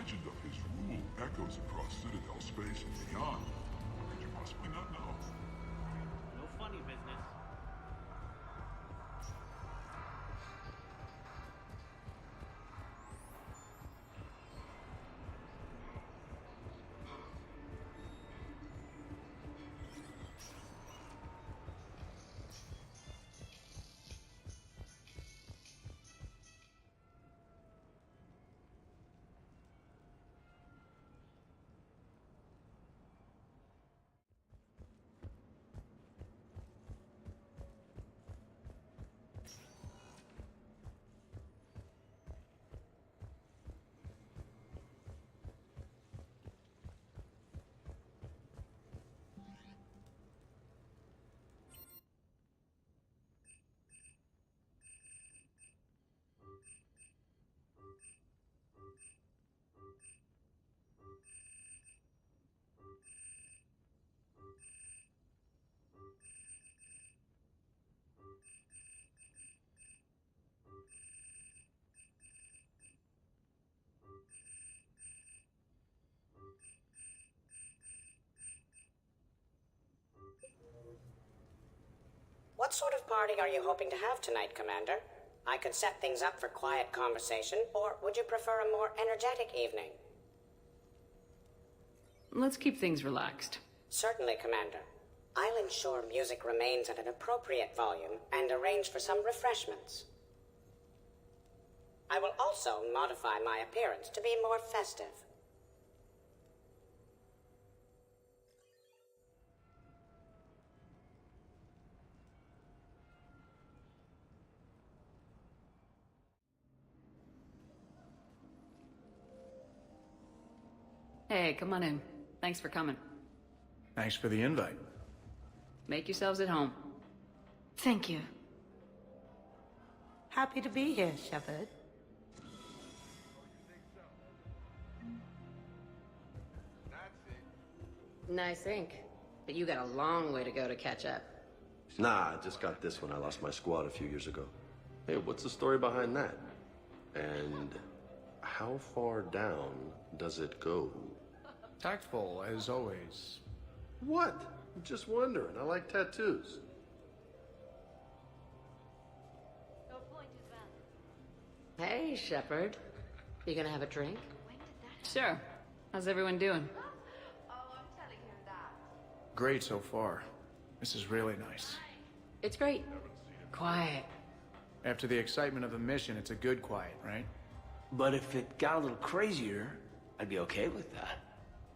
legend of his rule echoes across Citadel space and beyond. How could you possibly not know? No funny business. What sort of party are you hoping to have tonight, Commander? I could set things up for quiet conversation, or would you prefer a more energetic evening? Let's keep things relaxed. Certainly, Commander. I'll ensure music remains at an appropriate volume and arrange for some refreshments. I will also modify my appearance to be more festive. Hey, come on in. Thanks for coming. Thanks for the invite. Make yourselves at home. Thank you. Happy to be here, Shepard. Nice ink. But you got a long way to go to catch up. Nah, I just got this when I lost my squad a few years ago. Hey, what's the story behind that? And how far down does it go? Tactful, as always. What? I'm just wondering. I like tattoos. Hey, Shepard. You gonna have a drink? Sure. How's everyone doing? Great so far. This is really nice. It's great. Quiet. After the excitement of the mission, it's a good quiet, right? But if it got a little crazier, I'd be okay with that.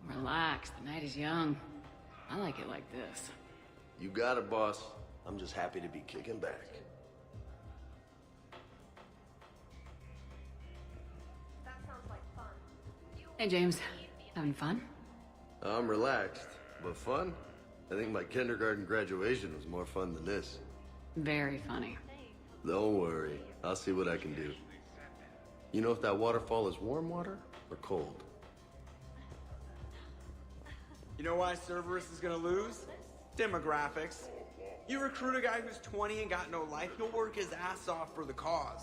Relax. The night is young. I like it like this. You got it, boss. I'm just happy to be kicking back. Hey, James. Having fun? I'm relaxed, but fun? I think my kindergarten graduation was more fun than this. Very funny. Don't worry. I'll see what I can do. You know if that waterfall is warm water or cold? You know why Cerberus is gonna lose? Demographics. You recruit a guy who's 20 and got no life, he'll work his ass off for the cause.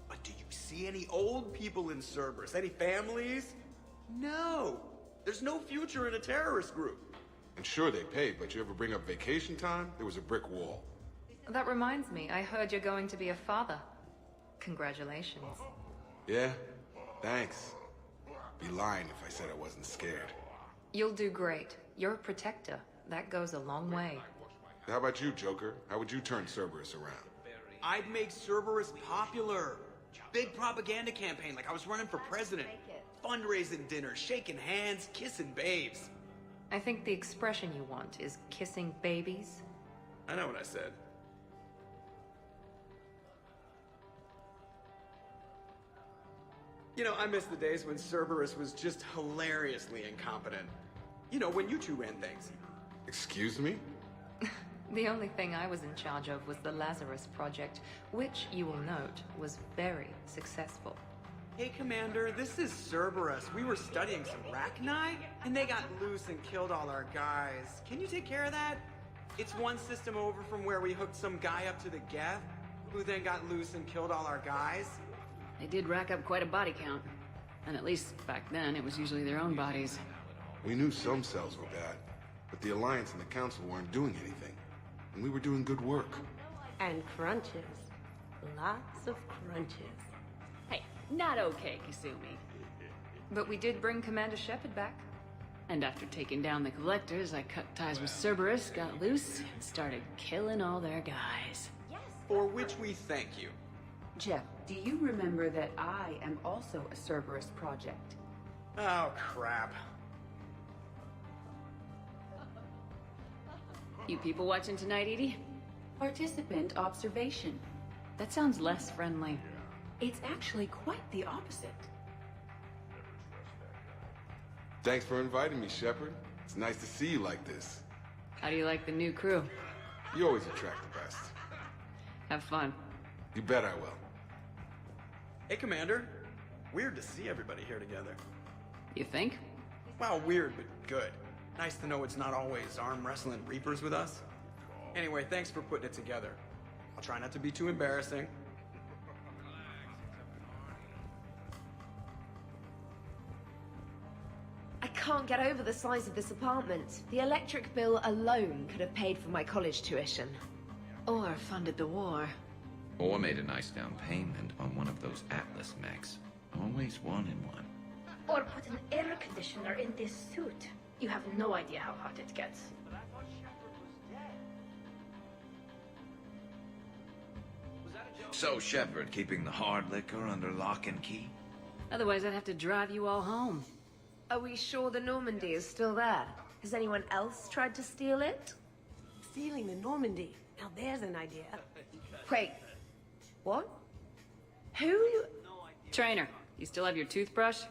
But do you see any old people in Cerberus? Any families? No. There's no future in a terrorist group. And sure, they pay, but you ever bring up vacation time, there was a brick wall. That reminds me, I heard you're going to be a father. Congratulations. Yeah? Thanks. Be lying if I said I wasn't scared. You'll do great. You're a protector. That goes a long way. How about you, Joker? How would you turn Cerberus around? I'd make Cerberus popular. Big propaganda campaign like I was running for president. Fundraising dinners, shaking hands, kissing babes. I think the expression you want is kissing babies. I know what I said. You know, I miss the days when Cerberus was just hilariously incompetent. You know, when you two ran things. Excuse me? The only thing I was in charge of was the Lazarus Project, which, you will note, was very successful. Hey, Commander, this is Cerberus. We were studying some Rachni, and they got loose and killed all our guys. Can you take care of that? It's one system over from where we hooked some guy up to the Geth, who then got loose and killed all our guys. They did rack up quite a body count. And at least back then, it was usually their own bodies. We knew some cells were bad, but the Alliance and the Council weren't doing anything. And we were doing good work. And crunches. Lots of crunches. Hey, not okay, Kasumi. But we did bring Commander Shepard back. And after taking down the collectors, I cut ties with Cerberus, got loose, and started killing all their guys. For which we thank you. Jeff, do you remember that I am also a Cerberus project? Oh, crap. You people watching tonight, Edie? Participant observation. That sounds less friendly. It's actually quite the opposite. Thanks for inviting me, Shepard. It's nice to see you like this. How do you like the new crew? You always attract the best. Have fun. You bet I will. Hey, Commander. Weird to see everybody here together. You think? Well, weird, but good. Nice to know it's not always arm wrestling reapers with us. Anyway, thanks for putting it together. I'll try not to be too embarrassing. I can't get over the size of this apartment. The electric bill alone could have paid for my college tuition. Or funded the war. Or made a nice down payment on one of those Atlas mechs. Always wanted one. Or put an air conditioner in this suit. You have no idea how hot it gets. So, Shepard, keeping the hard liquor under lock and key? Otherwise, I'd have to drive you all home. Are we sure the Normandy is still there? Has anyone else tried to steal it? Stealing the Normandy. Now there's an idea. Wait. What? Who? Trainer, you still have your toothbrush?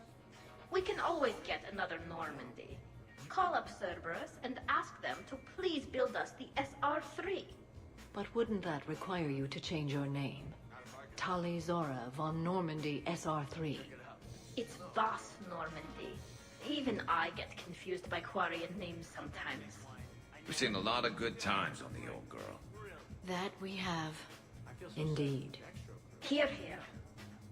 We can always get another Normandy. Call up Cerberus and ask them to please build us the SR-3. But wouldn't that require you to change your name? Tali Zora von Normandy SR-3. It's Voss Normandy. Even I get confused by Quarian names sometimes. We've seen a lot of good times on the old girl. That we have. Indeed. Hear, hear.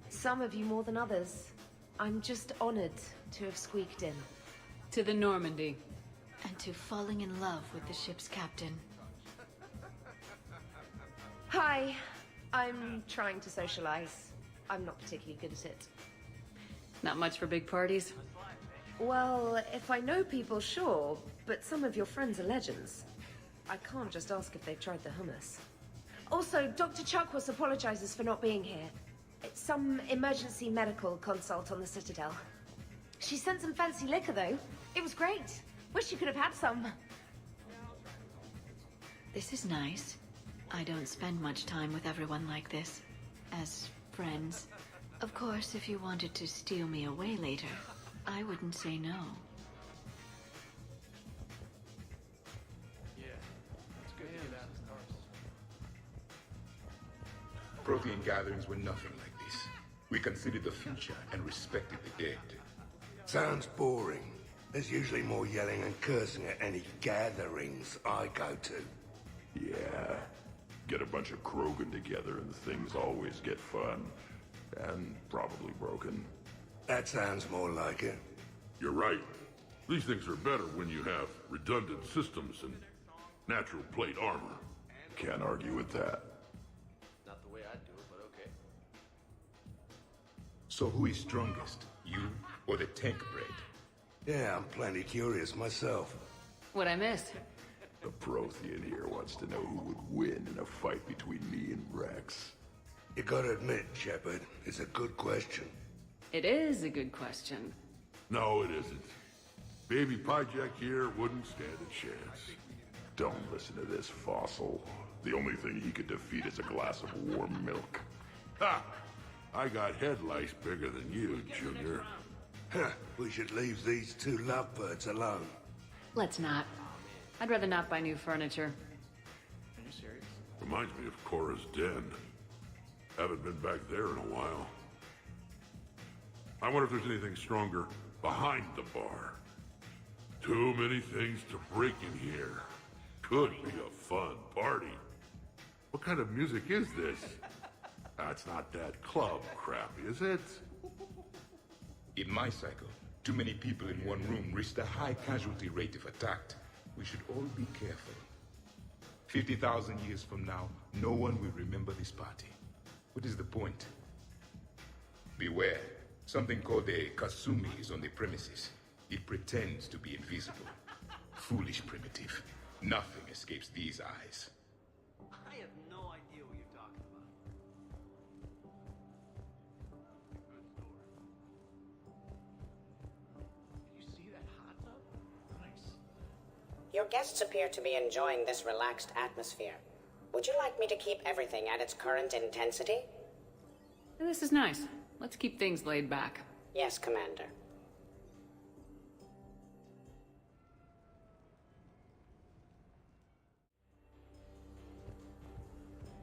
Some of you more than others. I'm just honored to have squeaked in. To the Normandy. And to falling in love with the ship's captain. Hi. I'm trying to socialize. I'm not particularly good at it. Not much for big parties? Well, if I know people, sure. But some of your friends are legends. I can't just ask if they've tried the hummus. Also, Dr. Chuckwas apologizes for not being here. It's some emergency medical consult on the Citadel. She sent some fancy liquor, though. It was great. Wish you could have had some. This is nice. I don't spend much time with everyone like this. As friends. Of course, if you wanted to steal me away later, I wouldn't say no. Prothean gatherings were nothing like this. We considered the future and respected the dead. Sounds boring. There's usually more yelling and cursing at any gatherings I go to. Yeah. Get a bunch of Krogan together and things always get fun. And probably broken. That sounds more like it. You're right. These things are better when you have redundant systems and natural plate armor. Can't argue with that. Not the way I'd do it, but okay. So who is strongest, you or the tank breed? Yeah, I'm plenty curious myself. What'd I miss? The Prothean here wants to know who would win in a fight between me and Rex. You gotta admit, Shepard, it's a good question. It is a good question. No, it isn't. Baby Pyjack here wouldn't stand a chance. Don't listen to this fossil. The only thing he could defeat is a glass of warm milk. Ha! I got head lice bigger than you, Junior. Huh, we should leave these two lovebirds alone. Let's not. I'd rather not buy new furniture. Are you serious? Reminds me of Cora's den. Haven't been back there in a while. I wonder if there's anything stronger behind the bar. Too many things to break in here. Could be a fun party. What kind of music is this? That's not that club crap, is it? In my cycle, too many people in one room risked a high casualty rate if attacked. We should all be careful. 50,000 years from now, no one will remember this party. What is the point? Beware. Something called a Kasumi is on the premises. It pretends to be invisible. Foolish primitive. Nothing escapes these eyes. I have no idea what you're talking about. Did you see that hot tub? Nice. Your guests appear to be enjoying this relaxed atmosphere. Would you like me to keep everything at its current intensity? This is nice. Let's keep things laid back. Yes, Commander.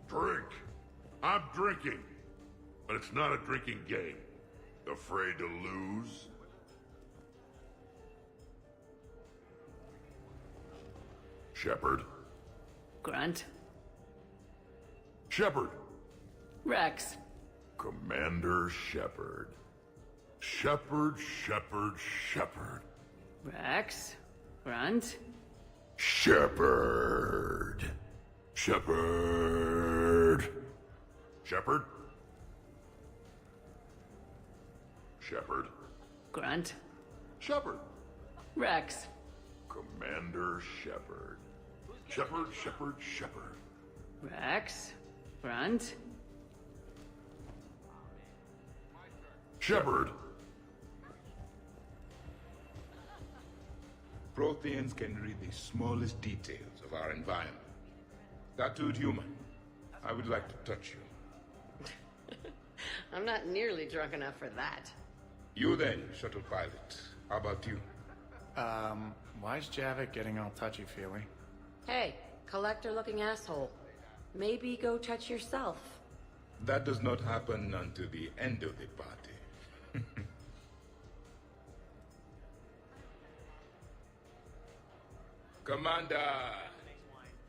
Drink. I'm drinking. But it's not a drinking game. Afraid to lose? Shepard. Grunt. Shepard. Rex. Commander Shepard. Shepard, Shepard, Shepard. Rex. Grunt. Shepard. Shepard. Shepard. Shepard. Grunt. Shepard. Rex. Commander Shepard. Shepard, Shepard, Shepard. Rex. Grunt. Shepard. Protheans can read the smallest details of our environment. Tattooed human, I would like to touch you. I'm not nearly drunk enough for that. You then, shuttle pilot. How about you? Why's Javik getting all touchy-feely? Hey, collector-looking asshole. Maybe go touch yourself. That does not happen until the end of the party. Commander!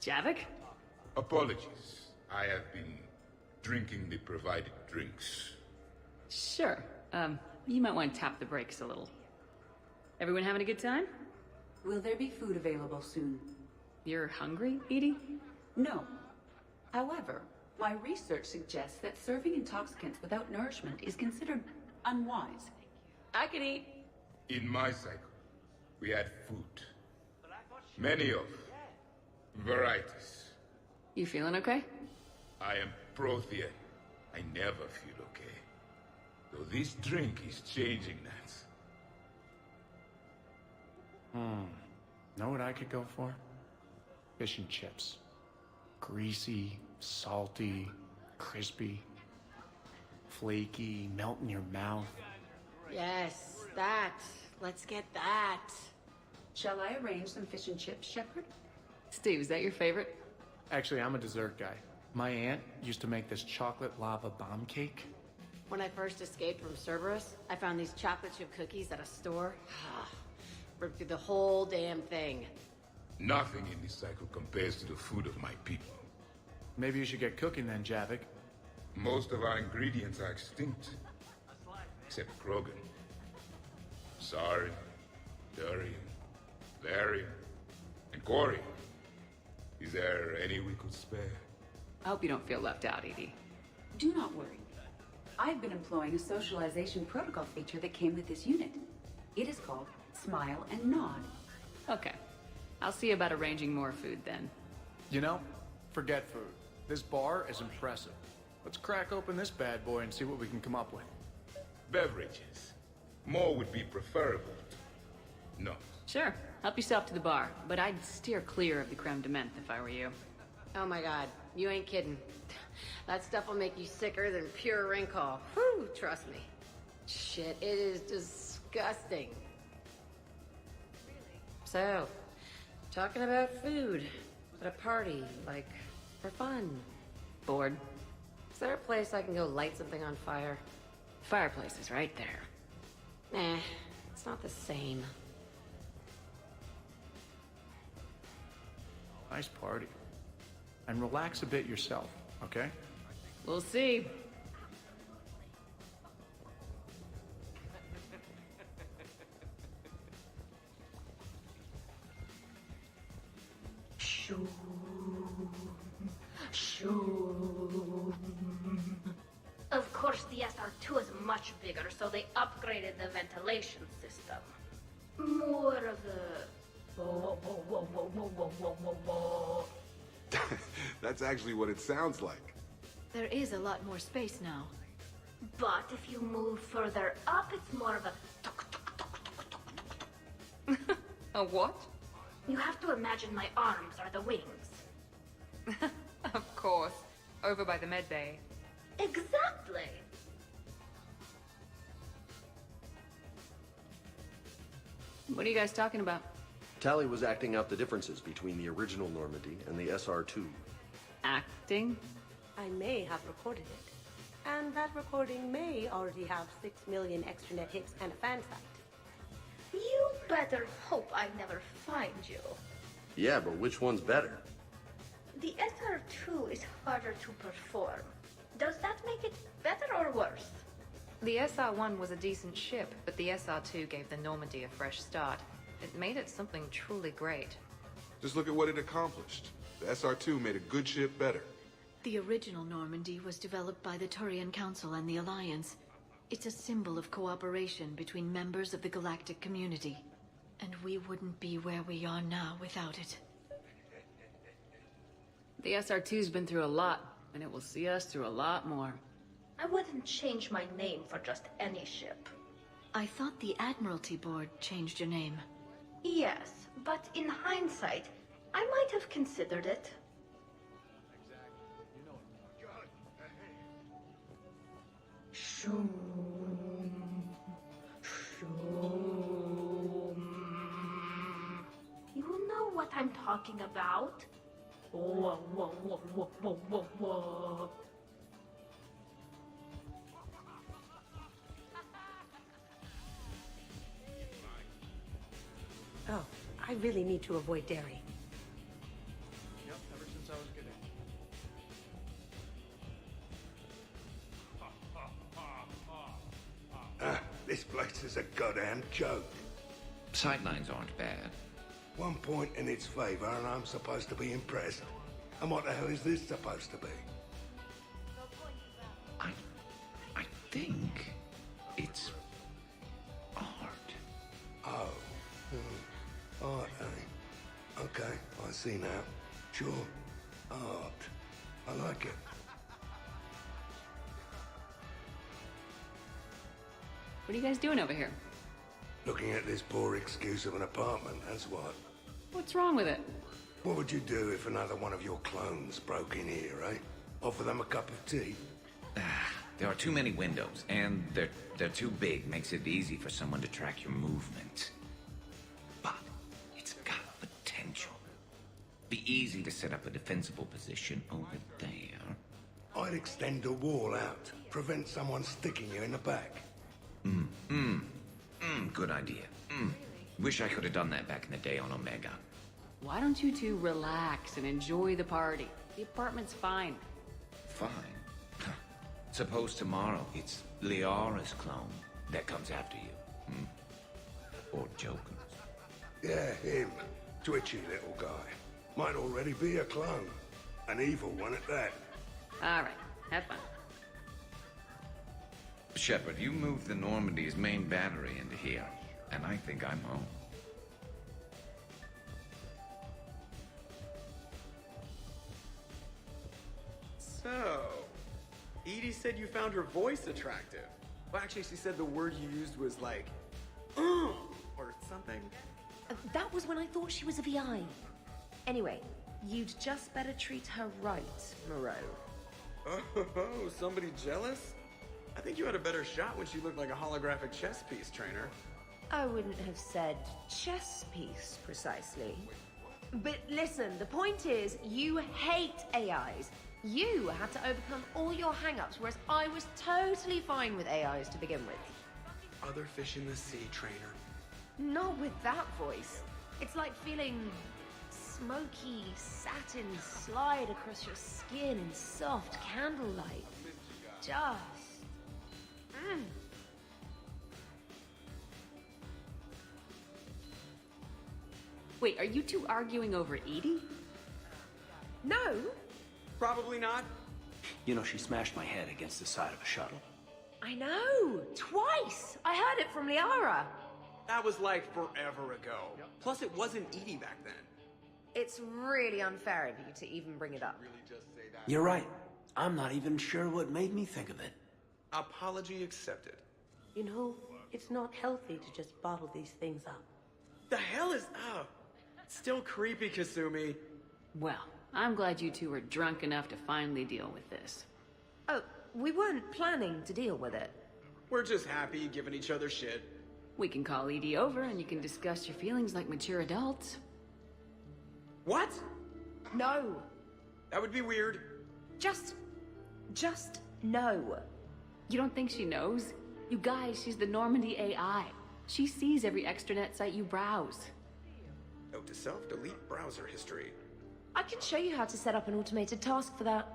Javik? Apologies. I have been drinking the provided drinks. Sure. You might want to tap the brakes a little. Everyone having a good time? Will there be food available soon? You're hungry, Edie? No. However, my research suggests that serving intoxicants without nourishment is considered unwise. I could eat. In my cycle, we had food. Many of varieties. You feeling okay? I am Prothean. I never feel okay. Though this drink is changing that. Know what I could go for? Fish and chips. Greasy, salty, crispy, flaky, melt in your mouth. Yes, that. Let's get that. Shall I arrange some fish and chips, Shepard? Steve, is that your favorite? Actually, I'm a dessert guy. My aunt used to make this chocolate lava bomb cake. When I first escaped from Cerberus, I found these chocolate chip cookies at a store. Ripped through the whole damn thing. Nothing in this cycle compares to the food of my people. Maybe you should get cooking then, Javik. Most of our ingredients are extinct. Except Krogan. Sorry, Durian, Valerian, and Corey. Is there any we could spare? I hope you don't feel left out, Edie. Do not worry. I've been employing a socialization protocol feature that came with this unit. It is called Smile and Nod. Okay. I'll see about arranging more food then. You know, forget food. This bar is impressive. Let's crack open this bad boy and see what we can come up with. Beverages. More would be preferable. No. Sure. Help yourself to the bar, but I'd steer clear of the creme de menthe if I were you. Oh my god, you ain't kidding. That stuff will make you sicker than pure wrinkle. Whew, trust me. Shit, it is disgusting. So, talking about food at a party, like, for fun. Bored? Is there a place I can go light something on fire? Fireplace is right there. Nah, it's not the same. Nice party. And relax a bit yourself, okay? We'll see. Of course, the SR2 is much bigger, so they upgraded the ventilation system. More of a... That's actually what it sounds like. There is a lot more space now. But if you move further up, it's more of a... A what? You have to imagine my arms are the wings. Of course. Over by the med bay. Exactly. What are you guys talking about? Tally was acting out the differences between the original Normandy and the SR2. Acting? I may have recorded it. And that recording may already have 6 million extranet hits and a fan site. You better hope I never find you. Yeah, but which one's better? The SR2 is harder to perform. Does that make it better or worse? The SR-1 was a decent ship, but the SR-2 gave the Normandy a fresh start. It made it something truly great. Just look at what it accomplished. The SR2 made a good ship better. The original Normandy was developed by the Turian Council and the Alliance. It's a symbol of cooperation between members of the galactic community. And we wouldn't be where we are now without it. The SR2's been through a lot, and it will see us through a lot more. I wouldn't change my name for just any ship. I thought the Admiralty Board changed your name. Yes, but in hindsight, I might have considered it. Shoom. Shoom. You know what I'm talking about? Whoa, whoa, whoa, whoa, whoa, whoa, whoa. Oh, I really need to avoid dairy. Yep, ever since I was good at This place is a goddamn joke. Sightlines aren't bad. 1 point in its favor and I'm supposed to be impressed. And what the hell is this supposed to be? I think it's art. Oh. Art, eh? Okay, I see now. Sure. Art. I like it. What are you guys doing over here? Looking at this poor excuse of an apartment, that's what. What's wrong with it? What would you do if another one of your clones broke in here, eh? Offer them a cup of tea? There are too many windows, and they're too big. Makes it easy for someone to track your movement. But it's got potential. Be easy to set up a defensible position over there. I'd extend the wall out. Prevent someone sticking you in the back. Good idea. Wish I could have done that back in the day on Omega. Why don't you two relax and enjoy the party? The apartment's fine. Fine. Suppose tomorrow it's Liara's clone that comes after you. Or Joker. Yeah, him. Twitchy little guy. Might already be a clone. An evil one at that. All right, have fun. Shepard, you moved the Normandy's main battery into here, and I think I'm home. So, Edie said you found her voice attractive. Well, actually, she said the word you used was like, or something. That was when I thought she was a VI. Anyway, you'd just better treat her right, Moreau. Oh, somebody jealous? I think you had a better shot when she looked like a holographic chess piece, trainer. I wouldn't have said chess piece, precisely. But listen, the point is, you hate AIs. You had to overcome all your hang-ups, whereas I was totally fine with AIs to begin with. Other fish in the sea, trainer. Not with that voice. It's like feeling smoky satin slide across your skin in soft candlelight. Just... Wait, are you two arguing over Edie? No? Probably not. You know, she smashed my head against the side of a shuttle. I know! Twice! I heard it from Liara. That was like forever ago. Plus, it wasn't Edie back then. It's really unfair of you to even bring it up. You're right. I'm not even sure what made me think of it. Apology accepted. You know, it's not healthy to just bottle these things up. The hell is up? Still creepy, Kasumi. Well, I'm glad you two were drunk enough to finally deal with this. Oh, we weren't planning to deal with it. We're just happy giving each other shit. We can call Edie over and you can discuss your feelings like mature adults. What? No. That would be weird. Just no. You don't think she knows? You guys, she's the Normandy AI. She sees every extranet site you browse. Note to self, delete browser history. I can show you how to set up an automated task for that.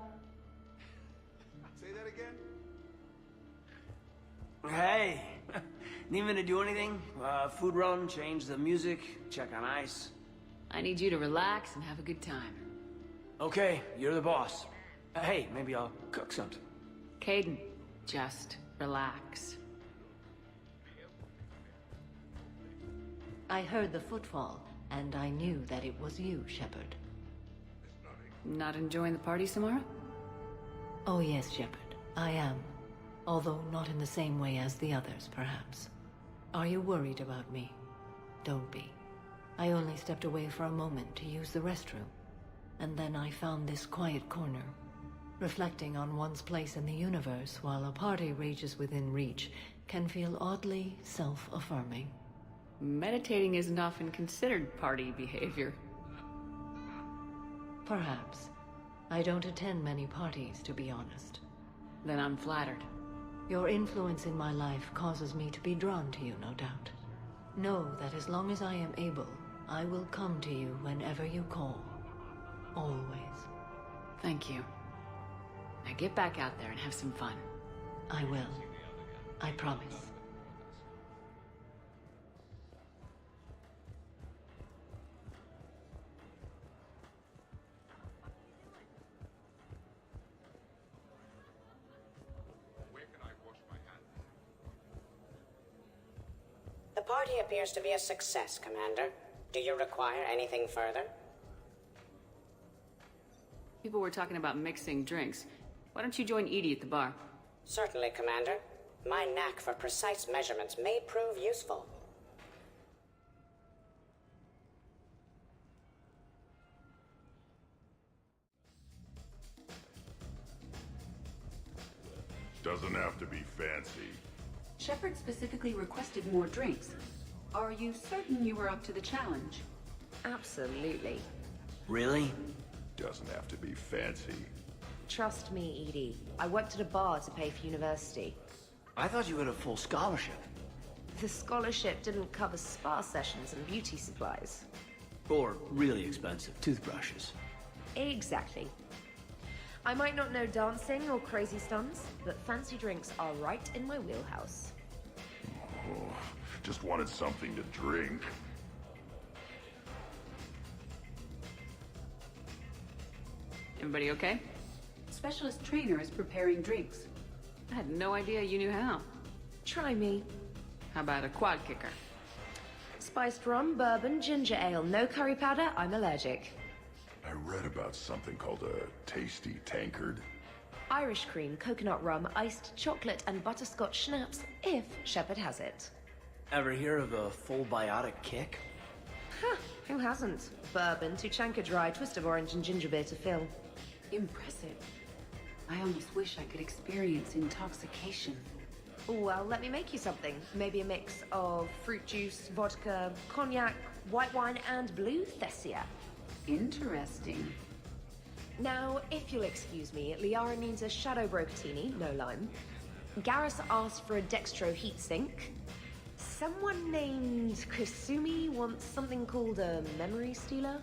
Say that again? Hey, need me to do anything? Food run, change the music, check on ice. I need you to relax and have a good time. Okay, you're the boss. Hey, maybe I'll cook something. Caden, just relax. I heard the footfall, and I knew that it was you, Shepard. Not enjoying the party, Samara? Oh yes, Shepard, I am. Although not in the same way as the others, perhaps. Are you worried about me? Don't be. I only stepped away for a moment to use the restroom. And then I found this quiet corner. Reflecting on one's place in the universe while a party rages within reach can feel oddly self-affirming. Meditating isn't often considered party behavior. Perhaps. I don't attend many parties, to be honest. Then I'm flattered. Your influence in my life causes me to be drawn to you, no doubt. Know that as long as I am able, I will come to you whenever you call. Always. Thank you. Now get back out there and have some fun. I will. I promise. The party appears to be a success, Commander. Do you require anything further? People were talking about mixing drinks. Why don't you join Edie at the bar? Certainly, Commander. My knack for precise measurements may prove useful. Doesn't have to be fancy. Shepard specifically requested more drinks. Are you certain you were up to the challenge? Absolutely. Really? Doesn't have to be fancy. Trust me, Edie. I worked at a bar to pay for university. I thought you had a full scholarship. The scholarship didn't cover spa sessions and beauty supplies. Or really expensive toothbrushes. Exactly. I might not know dancing or crazy stunts, but fancy drinks are right in my wheelhouse. Oh, just wanted something to drink. Everybody okay? Specialist trainer is preparing drinks. I had no idea you knew how. Try me. How about a quad kicker? Spiced rum, bourbon, ginger ale, no curry powder, I'm allergic. I read about something called a tasty tankard. Irish cream, coconut rum, iced chocolate, and butterscotch schnapps, if Shepard has it. Ever hear of a full biotic kick? Huh, who hasn't? Bourbon, Tuchanka Dry, twist of orange, and ginger beer to fill. Impressive. I almost wish I could experience intoxication. Well, let me make you something. Maybe a mix of fruit juice, vodka, cognac, white wine, and blue Thessia. Interesting. Now, if you'll excuse me, Liara needs a Shadow Brocatini, no lime. Garrus asked for a Dextro heatsink. Someone named Kasumi wants something called a Memory Stealer.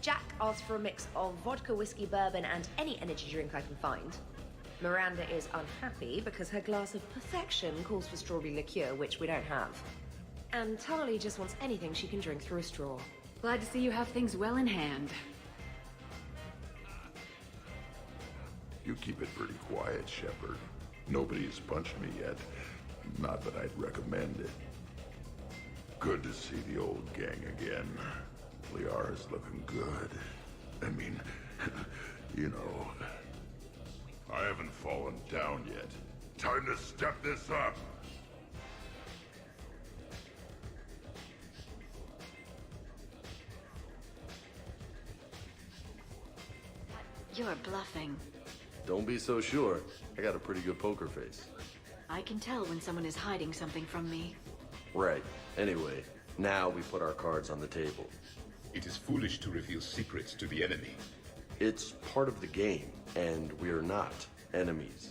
Jack asked for a mix of vodka, whiskey, bourbon, and any energy drink I can find. Miranda is unhappy because her glass of perfection calls for strawberry liqueur, which we don't have. And Tali just wants anything she can drink through a straw. Glad to see you have things well in hand. You keep it pretty quiet, Shepard. Nobody has punched me yet. Not that I'd recommend it. Good to see the old gang again. Liara's looking good. I mean, you know. I haven't fallen down yet. Time to step this up! You're bluffing. Don't be so sure. I got a pretty good poker face. I can tell when someone is hiding something from me. Right. Anyway, now we put our cards on the table. It is foolish to reveal secrets to the enemy. It's part of the game, and we're not enemies.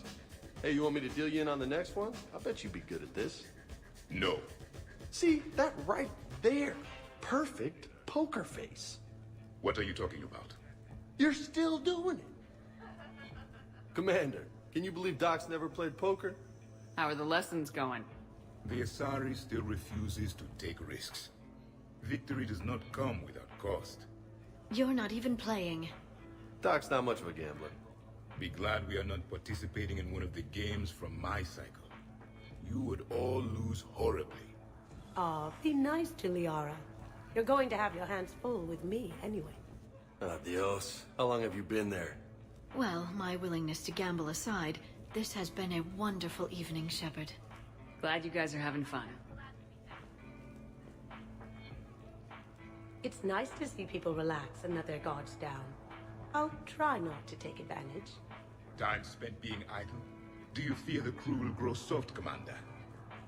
Hey, you want me to deal you in on the next one? I bet you'd be good at this. No. See, that right there. Perfect poker face. What are you talking about? You're still doing it. Commander, can you believe Doc's never played poker? How are the lessons going? The Asari still refuses to take risks. Victory does not come without cost. You're not even playing. Doc's not much of a gambler. Be glad we are not participating in one of the games from my cycle. You would all lose horribly. Aw, be nice to Liara. You're going to have your hands full with me anyway. Adios. How long have you been there? Well, my willingness to gamble aside, this has been a wonderful evening, Shepard. Glad you guys are having fun. It's nice to see people relax and let their guards down. I'll try not to take advantage. Time spent being idle? Do you fear the crew will grow soft, Commander?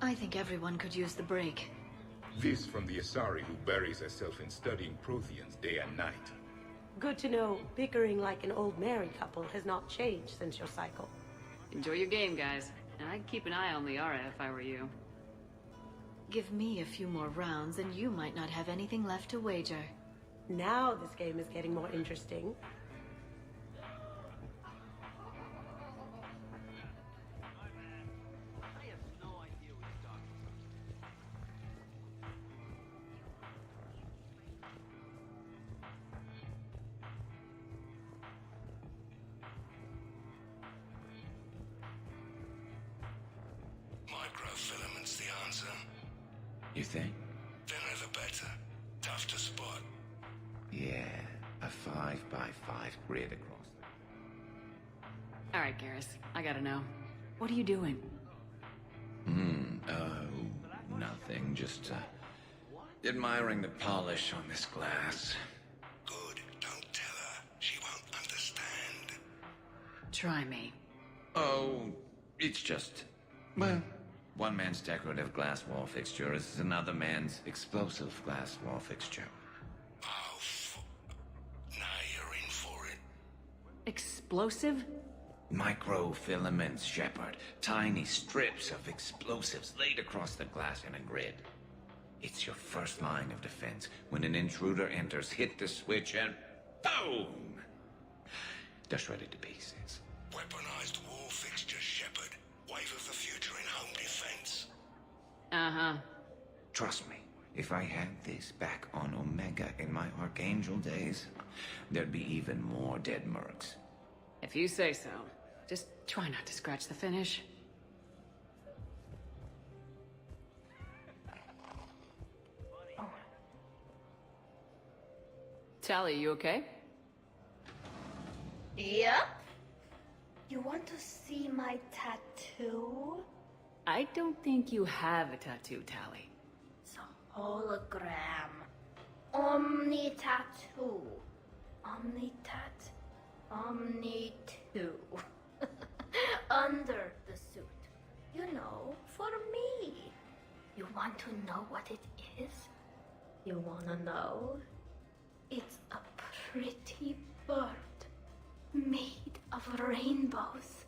I think everyone could use the break. This from the Asari who buries herself in studying Protheans day and night. Good to know bickering like an old married couple has not changed since your cycle. Enjoy your game, guys. And I'd keep an eye on Liara if I were you. Give me a few more rounds and you might not have anything left to wager. Now this game is getting more interesting. Microfilament's the answer. You think? Thinner the better. Tough to spot. Yeah, a 5x5 grid across. Alright, Garrus. I gotta know. What are you doing? Nothing. Just, admiring the polish on this glass. Good. Don't tell her. She won't understand. Try me. Oh, it's just... Well, one man's decorative glass wall fixture is another man's explosive glass wall fixture. Oh, now you're in for it. Explosive? Microfilaments, Shepard. Tiny strips of explosives laid across the glass in a grid. It's your first line of defense. When an intruder enters, hit the switch and... boom! They're shredded to pieces. Weaponized wall fixtures, Shepard. Wave of the future in home defense. Uh-huh. Trust me, if I had this back on Omega in my Archangel days, there'd be even more dead mercs. If you say so. Just try not to scratch the finish. Tally, you okay? Yep. You want to see my tattoo? I don't think you have a tattoo, Tally. It's a hologram. Omni tattoo. Omni tat. Omni 2. Under the suit. You know, for me. You want to know what it is? You wanna know? It's a pretty bird made of rainbows.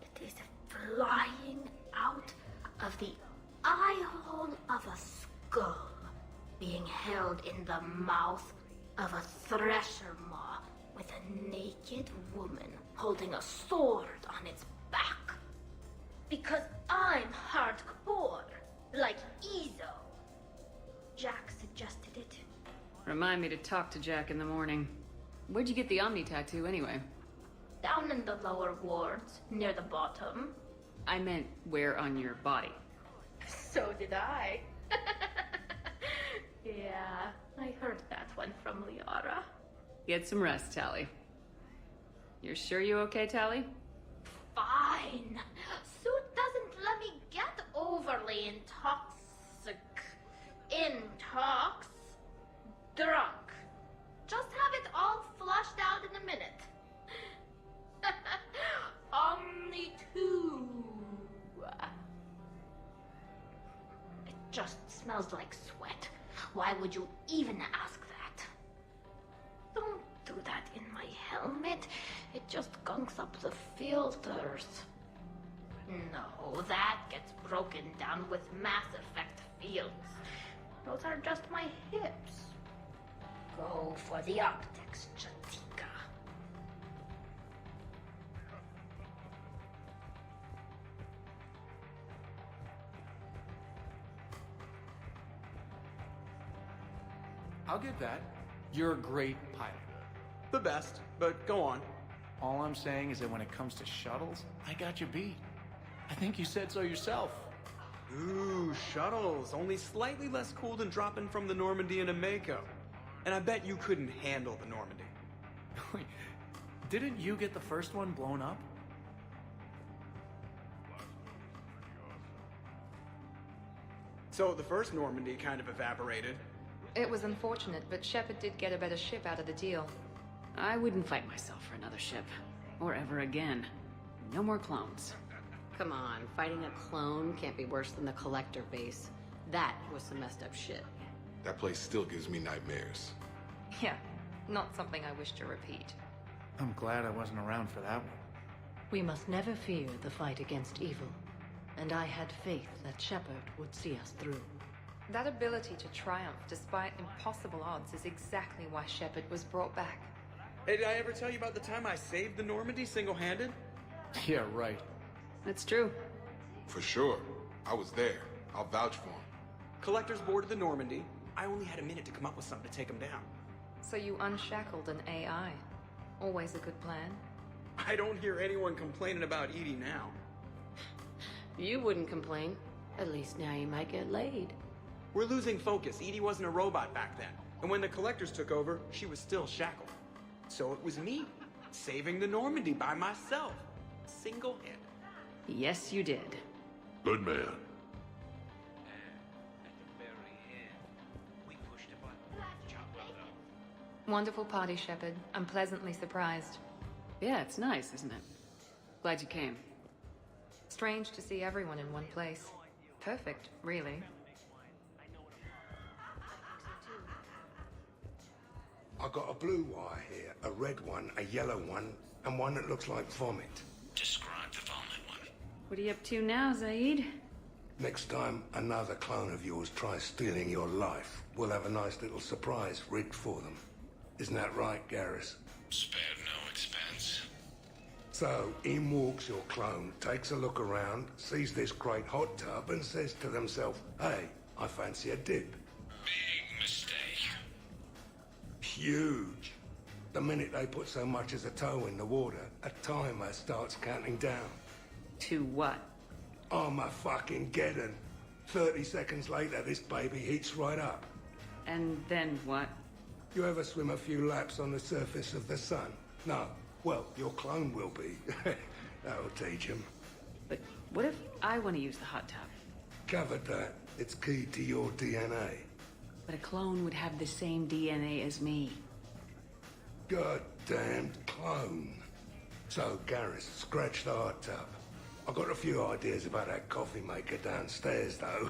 It is flying out of the eye hole of a skull, being held in the mouth of a thresher maw with a naked woman holding a sword on its back. Because I'm hardcore, like Ezo. Jack suggested it. Remind me to talk to Jack in the morning. Where'd you get the Omni tattoo, anyway? Down in the lower wards, near the bottom. I meant where on your body. So did I. Yeah, I heard that one from Liara. Get some rest, Tally. You're sure you okay, Tally? Fine. Suit doesn't let me get overly drunk. Just have it all flushed out in a minute. Only two. It just smells like sweat. Why would you even ask that? Don't do that in my helmet. It just gunks up the filters. No, that gets broken down with Mass Effect fields. Those are just my hips. Go for the optics, Jatika. I'll give that. You're a great pilot. The best, but go on. All I'm saying is that when it comes to shuttles, I got you beat. I think you said so yourself. Ooh, shuttles. Only slightly less cool than dropping from the Normandy into Mako. And I bet you couldn't handle the Normandy. Wait, didn't you get the first one blown up? So the first Normandy kind of evaporated. It was unfortunate, but Shepard did get a better ship out of the deal. I wouldn't fight myself for another ship. Or ever again. No more clones. Come on, fighting a clone can't be worse than the Collector base. That was some messed up shit. That place still gives me nightmares. Yeah, not something I wish to repeat. I'm glad I wasn't around for that one. We must never fear the fight against evil. And I had faith that Shepard would see us through. That ability to triumph despite impossible odds is exactly why Shepard was brought back. Hey, did I ever tell you about the time I saved the Normandy single-handed? Yeah, right. That's true. For sure. I was there. I'll vouch for him. Collectors boarded the Normandy. I only had a minute to come up with something to take them down. So you unshackled an AI. Always a good plan. I don't hear anyone complaining about Edie now. You wouldn't complain. At least now you might get laid. We're losing focus. Edie wasn't a robot back then. And when the Collectors took over, she was still shackled. So it was me, saving the Normandy by myself. Single-handed. Yes, you did. Good man. Wonderful party, Shepard. I'm pleasantly surprised. Yeah, it's nice, isn't it? Glad you came. Strange to see everyone in one place. Perfect, really. I got a blue wire here, a red one, a yellow one, and one that looks like vomit. Describe the vomit one. What are you up to now, Zaid? Next time another clone of yours tries stealing your life, we'll have a nice little surprise rigged for them. Isn't that right, Garrus? Spared no expense. So, in walks your clone, takes a look around, sees this great hot tub, and says to themselves, hey, I fancy a dip. Big mistake. Huge. The minute they put so much as a toe in the water, a timer starts counting down. To what? Armageddon. 30 seconds later, this baby heats right up. And then what? You ever swim a few laps on the surface of the sun? No. Well, your clone will be. That'll teach him. But what if I want to use the hot tub? Covered that. It's key to your DNA. But a clone would have the same DNA as me. Goddamned clone. So, Garrus, scratch the hot tub. I've got a few ideas about that coffee maker downstairs, though.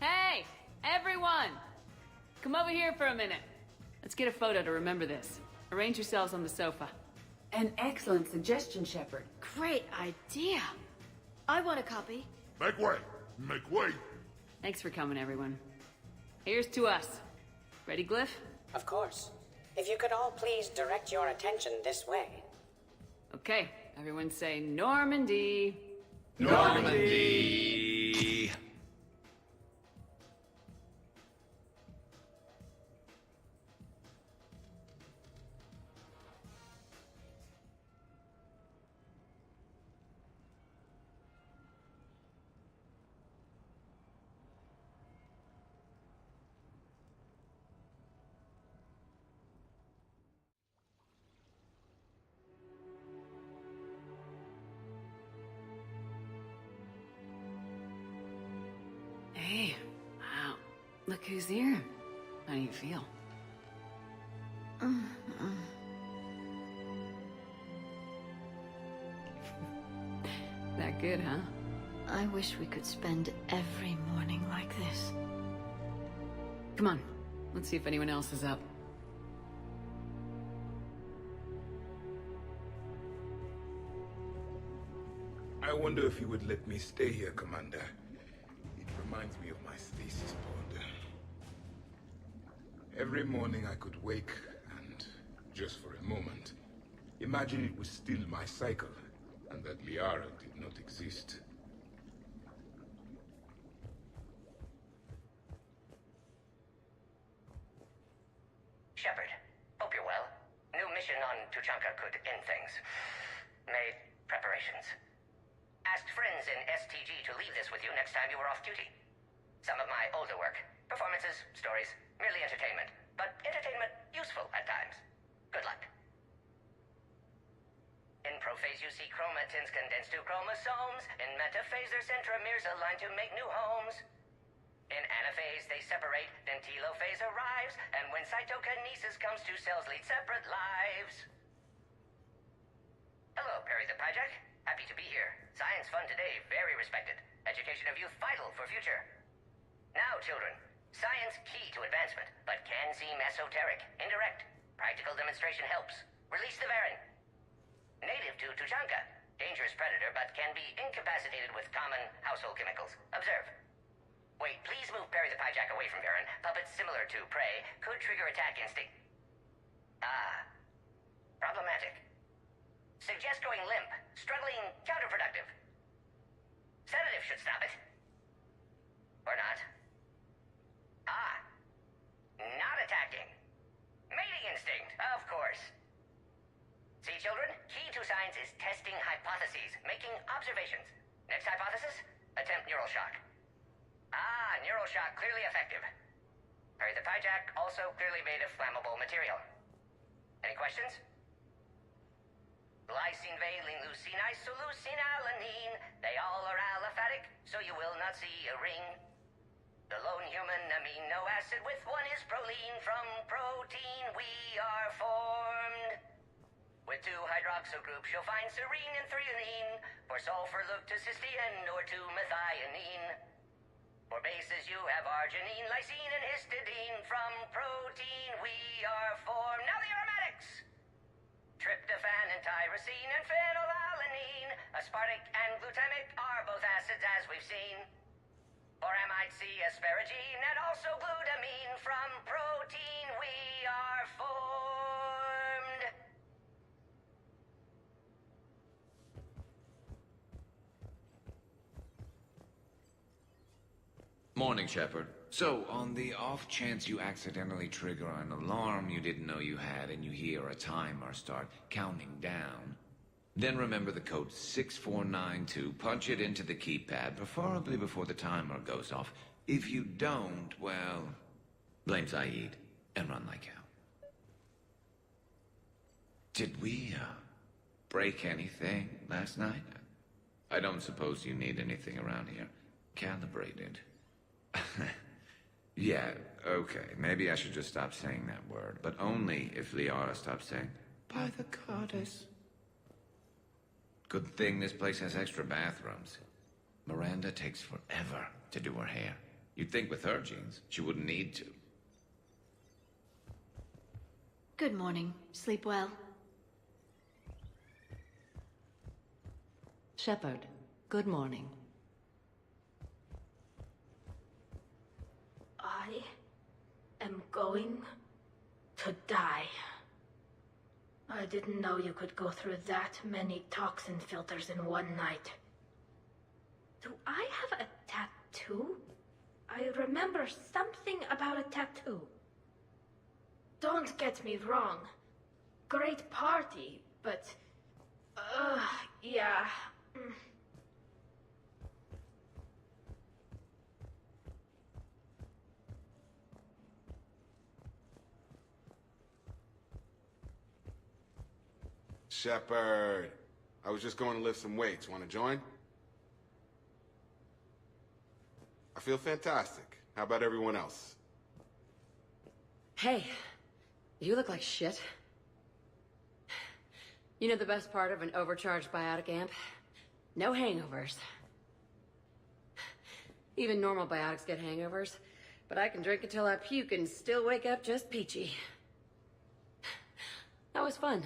Hey, everyone! Come over here for a minute. Let's get a photo to remember this. Arrange yourselves on the sofa. An excellent suggestion, Shepard. Great idea. I want a copy. Make way! Make way! Thanks for coming, everyone. Here's to us. Ready, Glyph? Of course. If you could all please direct your attention this way. Okay, everyone say Normandy. Normandy! Hey, wow, look who's here. How do you feel? That good, huh? I wish we could spend every morning like this. Come on, let's see if anyone else is up. I wonder if you would let me stay here, Commander. It reminds me of my stasis pod. Every morning I could wake and, just for a moment, imagine it was still my cycle and that Liara did not exist. Shepard, hope you're well. New mission on Tuchanka could end things. Made preparations. Asked friends in STG to leave this with you next time you were off duty. Some of my older work. Performances, stories, merely entertainment. But entertainment useful at times. Good luck. In prophase you see chromatins condensed to chromosomes. In metaphase their centromeres align to make new homes. In anaphase they separate, then telophase arrives. And when cytokinesis comes, two cells lead separate lives. Hello, Perry the Pyjack. Happy to be here. Science fun today, very respected. Education of youth vital for future. Now, children, science key to advancement, but can seem esoteric, indirect. Practical demonstration helps. Release the Varan. Native to Tuchanka. Dangerous predator, but can be incapacitated with common household chemicals. Observe. Wait, please move Perry the Pyjack away from Varan. Puppets similar to prey could trigger attack instinct. Ah. Problematic. Suggest going limp. Struggling counterproductive. Sedative should stop it. Or not. Ah. Not attacking. Mating instinct, of course. See, children? Key to science is testing hypotheses, making observations. Next hypothesis? Attempt neural shock. Ah, neural shock clearly effective. Perry the Pyjack also clearly made of flammable material. Any questions? Glycine, valine, leucine, isoleucine, alanine. They all are aliphatic, so you will not see a ring. The lone human amino acid with one is proline. From protein we are formed. With two hydroxyl groups you'll find serine and threonine. For sulfur look to cysteine or to methionine. For bases you have arginine, lysine, and histidine. From protein we are formed. Now the aromatics! Tryptophan and tyrosine and phenylalanine. Aspartic and glutamic are both acids as we've seen. Or amide C, asparagine, and also glutamine. From protein we are formed. Morning, Shepard. So, on the off chance you accidentally trigger an alarm you didn't know you had and you hear a timer start counting down, then remember the code 6492, punch it into the keypad, preferably before the timer goes off. If you don't, well, blame Zaid and run like hell. Did we, break anything last night? I don't suppose you need anything around here calibrated. Yeah, okay, maybe I should just stop saying that word, but only if Liara stops saying, by the goddess. Good thing this place has extra bathrooms. Miranda takes forever to do her hair. You'd think with her genes, she wouldn't need to. Good morning. Sleep well. Shepard, good morning. I am going to die. I didn't know you could go through that many toxin filters in one night. Do I have a tattoo? I remember something about a tattoo. Don't get me wrong. Great party, but... yeah. Shepard, I was just going to lift some weights. Want to join? I feel fantastic. How about everyone else? Hey, you look like shit. You know the best part of an overcharged biotic amp? No hangovers. Even normal biotics get hangovers, but I can drink until I puke and still wake up just peachy. That was fun.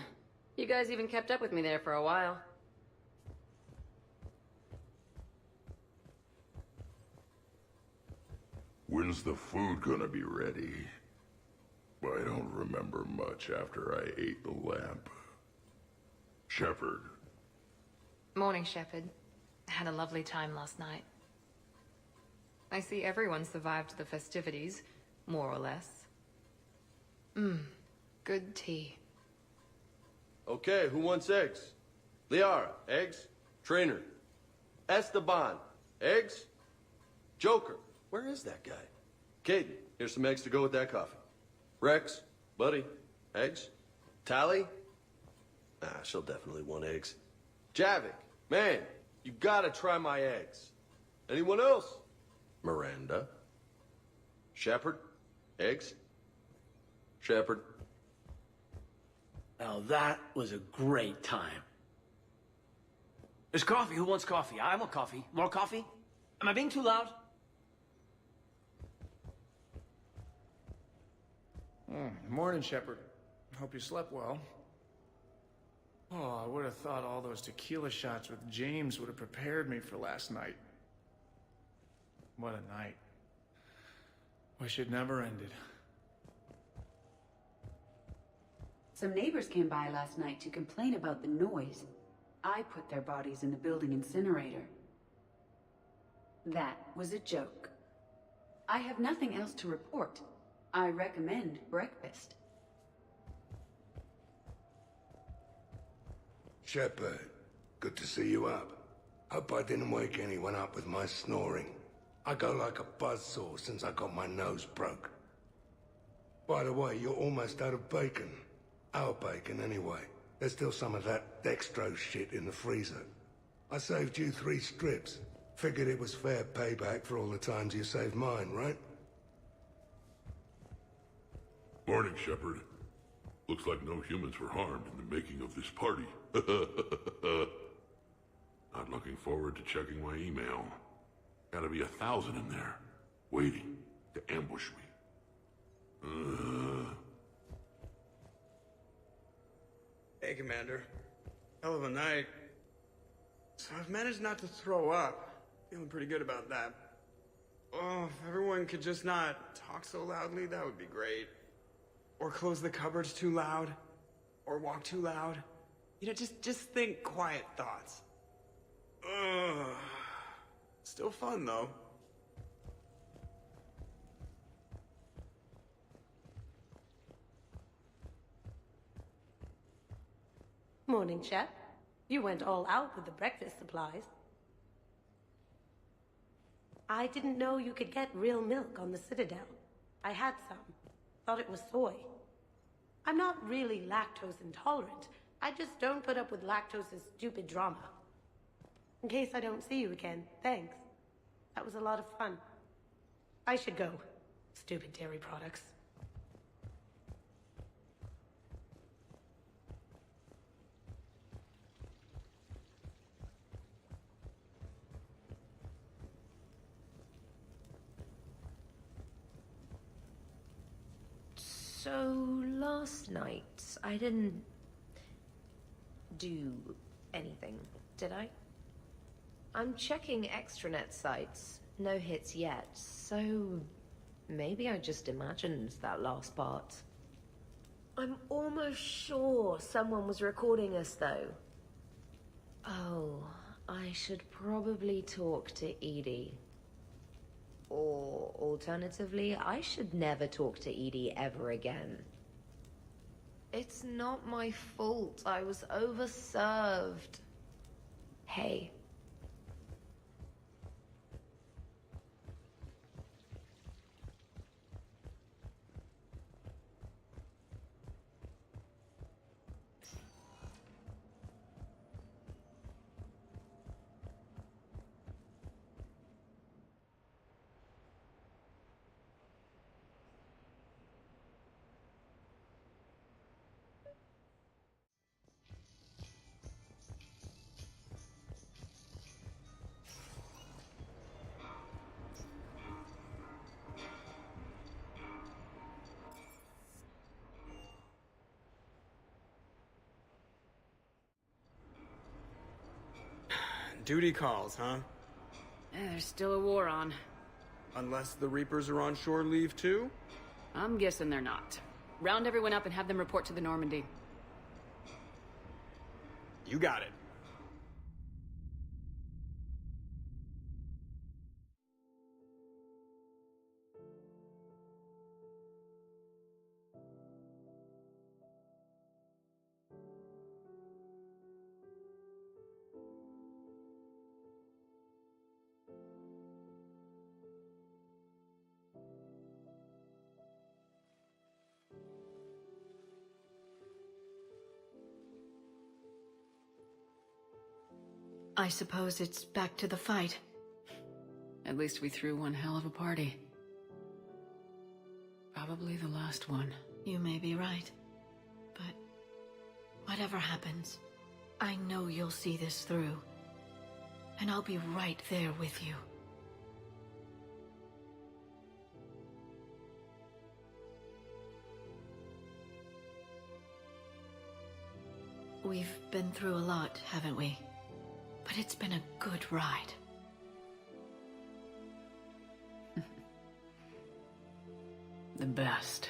You guys even kept up with me there for a while. When's the food gonna be ready? I don't remember much after I ate the lamp. Shepard. Morning, Shepard. Had a lovely time last night. I see everyone survived the festivities, more or less. Good tea. Okay, who wants eggs? Liara, eggs? Trainer. Esteban, eggs? Joker, where is that guy? Caden, here's some eggs to go with that coffee. Rex, buddy, eggs? Tally? She'll definitely want eggs. Javik, man, you gotta try my eggs. Anyone else? Miranda. Shepard, eggs? Shepard. Now that was a great time. There's coffee. Who wants coffee? I want coffee. More coffee? Am I being too loud? Morning, Shepard. Hope you slept well. Oh, I would have thought all those tequila shots with James would have prepared me for last night. What a night. Wish it never ended. Some neighbors came by last night to complain about the noise. I put their bodies in the building incinerator. That was a joke. I have nothing else to report. I recommend breakfast. Shepard, good to see you up. Hope I didn't wake anyone up with my snoring. I go like a buzzsaw since I got my nose broke. By the way, you're almost out of bacon. Our bacon, anyway. There's still some of that dextrose shit in the freezer. I saved you 3 strips. Figured it was fair payback for all the times you saved mine, right? Morning, Shepard. Looks like no humans were harmed in the making of this party. Not looking forward to checking my email. Gotta be 1,000 in there, waiting to ambush me. Hey, Commander. Hell of a night. So I've managed not to throw up. Feeling pretty good about that. Oh, if everyone could just not talk so loudly, that would be great. Or close the cupboards too loud. Or walk too loud. You know, just think quiet thoughts. Ugh. Still fun, though. Morning, Chef. You went all out with the breakfast supplies. I didn't know you could get real milk on the Citadel. I had some. Thought it was soy. I'm not really lactose intolerant. I just don't put up with lactose's stupid drama. In case I don't see you again, thanks. That was a lot of fun. I should go. Stupid dairy products. So, last night, I didn't do anything, did I? I'm checking extranet sites. No hits yet, so maybe I just imagined that last part. I'm almost sure someone was recording us, though. Oh, I should probably talk to Edie. Or, alternatively, I should never talk to Edie ever again. It's not my fault. I was overserved. Hey. Duty calls, huh? There's still a war on. Unless the Reapers are on shore leave too? I'm guessing they're not. Round everyone up and have them report to the Normandy. You got it. I suppose it's back to the fight. At least we threw one hell of a party. Probably the last one. You may be right. But whatever happens, I know you'll see this through. And I'll be right there with you. We've been through a lot, haven't we? But it's been a good ride. The best.